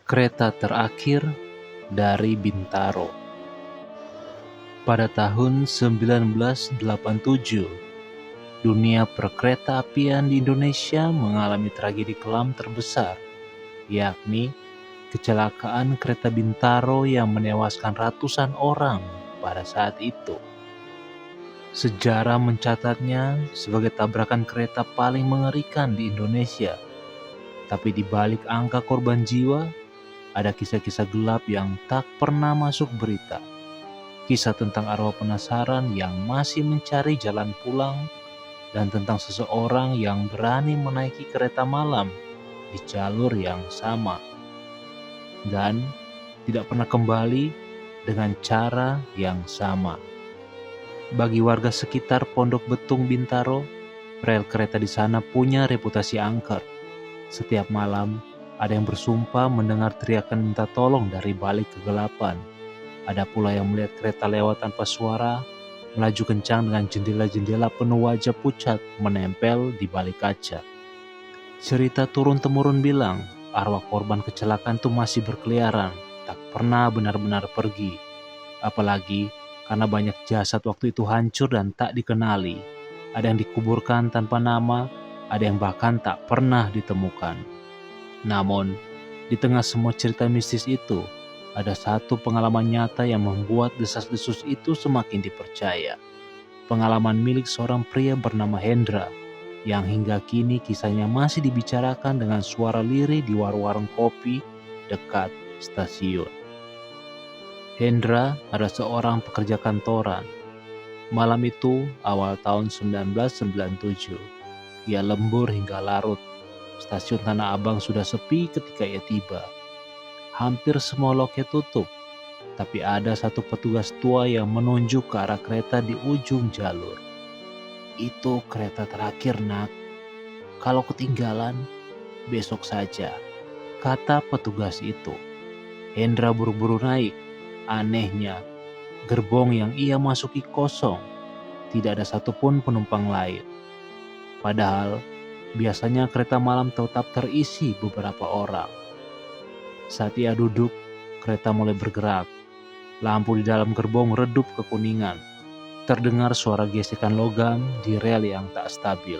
Kereta terakhir dari Bintaro. Pada tahun 1987, dunia perkereta-apian di Indonesia mengalami tragedi kelam terbesar, yakni kecelakaan kereta Bintaro yang menewaskan ratusan orang pada saat itu. Sejarah mencatatnya sebagai tabrakan kereta paling mengerikan di Indonesia. Tapi di balik angka korban jiwa, ada kisah-kisah gelap yang tak pernah masuk berita. Kisah tentang arwah penasaran yang masih mencari jalan pulang, dan tentang seseorang yang berani menaiki kereta malam di jalur yang sama, dan tidak pernah kembali dengan cara yang sama. Bagi warga sekitar Pondok Betung Bintaro, rel kereta di sana punya reputasi angker. Setiap malam, ada yang bersumpah mendengar teriakan minta tolong dari balik kegelapan. Ada pula yang melihat kereta lewat tanpa suara, melaju kencang dengan jendela-jendela penuh wajah pucat menempel di balik kaca. Cerita turun-temurun bilang, arwah korban kecelakaan itu masih berkeliaran, tak pernah benar-benar pergi. Apalagi karena banyak jasad waktu itu hancur dan tak dikenali. Ada yang dikuburkan tanpa nama, ada yang bahkan tak pernah ditemukan. Namun, di tengah semua cerita mistis itu, ada satu pengalaman nyata yang membuat desas-desus itu semakin dipercaya. Pengalaman milik seorang pria bernama Hendra, yang hingga kini kisahnya masih dibicarakan dengan suara lirih di warung-warung kopi dekat stasiun. Hendra adalah seorang pekerja kantoran. Malam itu, awal tahun 1997, ia lembur hingga larut. Stasiun Tanah Abang sudah sepi ketika ia tiba. Hampir semua loket tutup, tapi ada satu petugas tua yang menunjuk ke arah kereta di ujung jalur. "Itu kereta terakhir, Nak. Kalau ketinggalan, besok saja," kata petugas itu. Hendra buru-buru naik. Anehnya, gerbong yang ia masuki kosong. Tidak ada satupun penumpang lain. Padahal, biasanya kereta malam tetap terisi beberapa orang. Saat ia duduk, kereta mulai bergerak. Lampu di dalam gerbong redup kekuningan. Terdengar suara gesekan logam di rel yang tak stabil.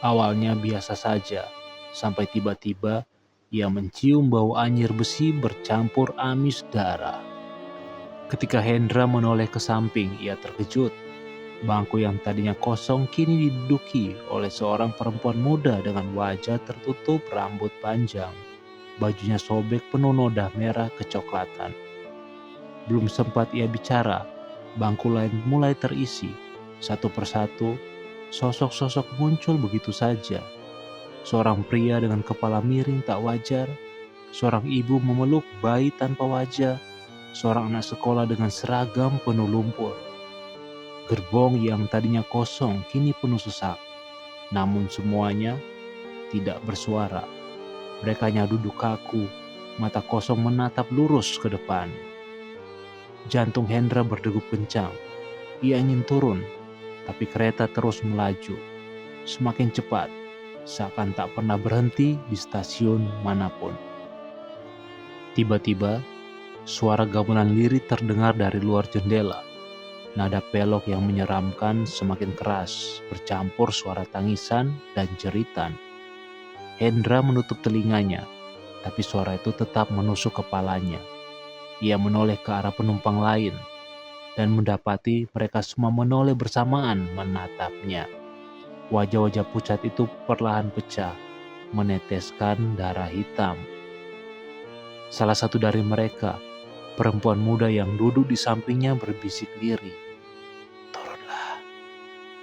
Awalnya biasa saja, sampai tiba-tiba ia mencium bau anyir besi bercampur amis darah. Ketika Hendra menoleh ke samping, ia terkejut. Bangku yang tadinya kosong kini diduduki oleh seorang perempuan muda dengan wajah tertutup rambut panjang. Bajunya sobek penuh noda merah kecoklatan. Belum sempat ia bicara, bangku lain mulai terisi. Satu persatu, sosok-sosok muncul begitu saja. Seorang pria dengan kepala miring tak wajar, seorang ibu memeluk bayi tanpa wajah, seorang anak sekolah dengan seragam penuh lumpur. Gerbong yang tadinya kosong kini penuh sesak, namun semuanya tidak bersuara. Mereka hanya duduk kaku, mata kosong menatap lurus ke depan. Jantung Hendra berdegup kencang. Ia ingin turun, tapi kereta terus melaju. Semakin cepat, seakan tak pernah berhenti di stasiun manapun. Tiba-tiba, suara gamelan lirih terdengar dari luar jendela. Nada pelok yang menyeramkan semakin keras, bercampur suara tangisan dan jeritan. Hendra menutup telinganya, tapi suara itu tetap menusuk kepalanya. Ia menoleh ke arah penumpang lain, dan mendapati mereka semua menoleh bersamaan menatapnya. Wajah-wajah pucat itu perlahan pecah, meneteskan darah hitam. Salah satu dari mereka, perempuan muda yang duduk di sampingnya, berbisik lirih, "Turunlah,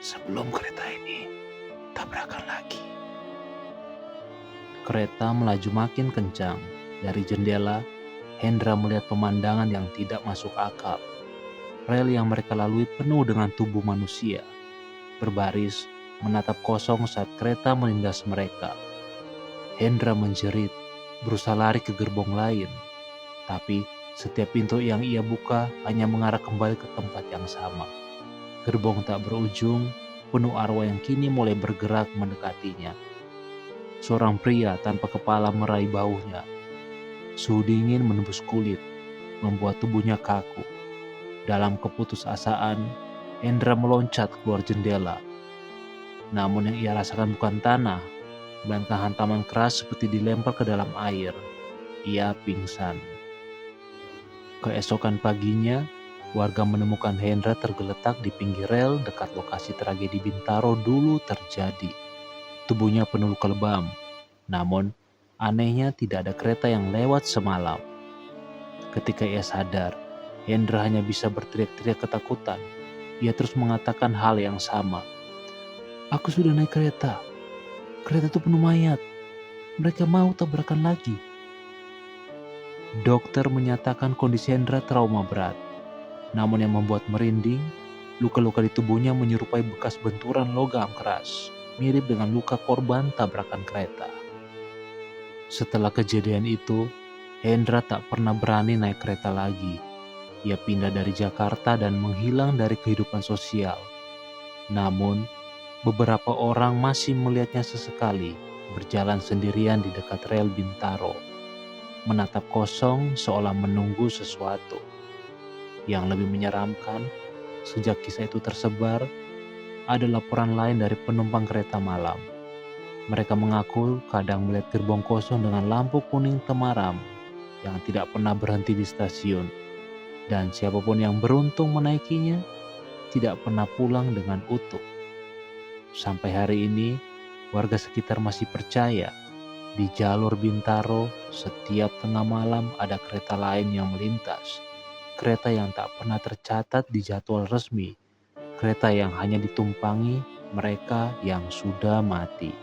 sebelum kereta ini tabrakan lagi." Kereta melaju makin kencang. Dari jendela, Hendra melihat pemandangan yang tidak masuk akal. Rel yang mereka lalui penuh dengan tubuh manusia, berbaris menatap kosong saat kereta melindas mereka. Hendra menjerit, berusaha lari ke gerbong lain. Tapi setiap pintu yang ia buka hanya mengarah kembali ke tempat yang sama. Gerbong tak berujung, penuh arwah yang kini mulai bergerak mendekatinya. Seorang pria tanpa kepala meraih bahunya. Suhu dingin menembus kulit, membuat tubuhnya kaku. Dalam keputusasaan, Hendra meloncat keluar jendela. Namun yang ia rasakan bukan tanah, melainkan hantaman keras seperti dilempar ke dalam air. Ia pingsan. Keesokan paginya, warga menemukan Hendra tergeletak di pinggir rel dekat lokasi tragedi Bintaro dulu terjadi. Tubuhnya penuh luka lebam, namun anehnya tidak ada kereta yang lewat semalam. Ketika ia sadar, Hendra hanya bisa berteriak-teriak ketakutan. Ia terus mengatakan hal yang sama. "Aku sudah naik kereta. Kereta itu penuh mayat. Mereka mau tabrakan lagi." Dokter menyatakan kondisi Hendra trauma berat. Namun yang membuat merinding, luka-luka di tubuhnya menyerupai bekas benturan logam keras, mirip dengan luka korban tabrakan kereta. Setelah kejadian itu, Hendra tak pernah berani naik kereta lagi. Ia pindah dari Jakarta dan menghilang dari kehidupan sosial. Namun, beberapa orang masih melihatnya sesekali berjalan sendirian di dekat rel Bintaro, menatap kosong seolah menunggu sesuatu. Yang lebih menyeramkan, sejak kisah itu tersebar, ada laporan lain dari penumpang kereta malam. Mereka mengaku kadang melihat gerbong kosong dengan lampu kuning temaram yang tidak pernah berhenti di stasiun. Dan siapapun yang beruntung menaikinya tidak pernah pulang dengan utuh. Sampai hari ini, warga sekitar masih percaya di jalur Bintaro setiap tengah malam ada kereta lain yang melintas. Kereta yang tak pernah tercatat di jadwal resmi. Kereta yang hanya ditumpangi mereka yang sudah mati.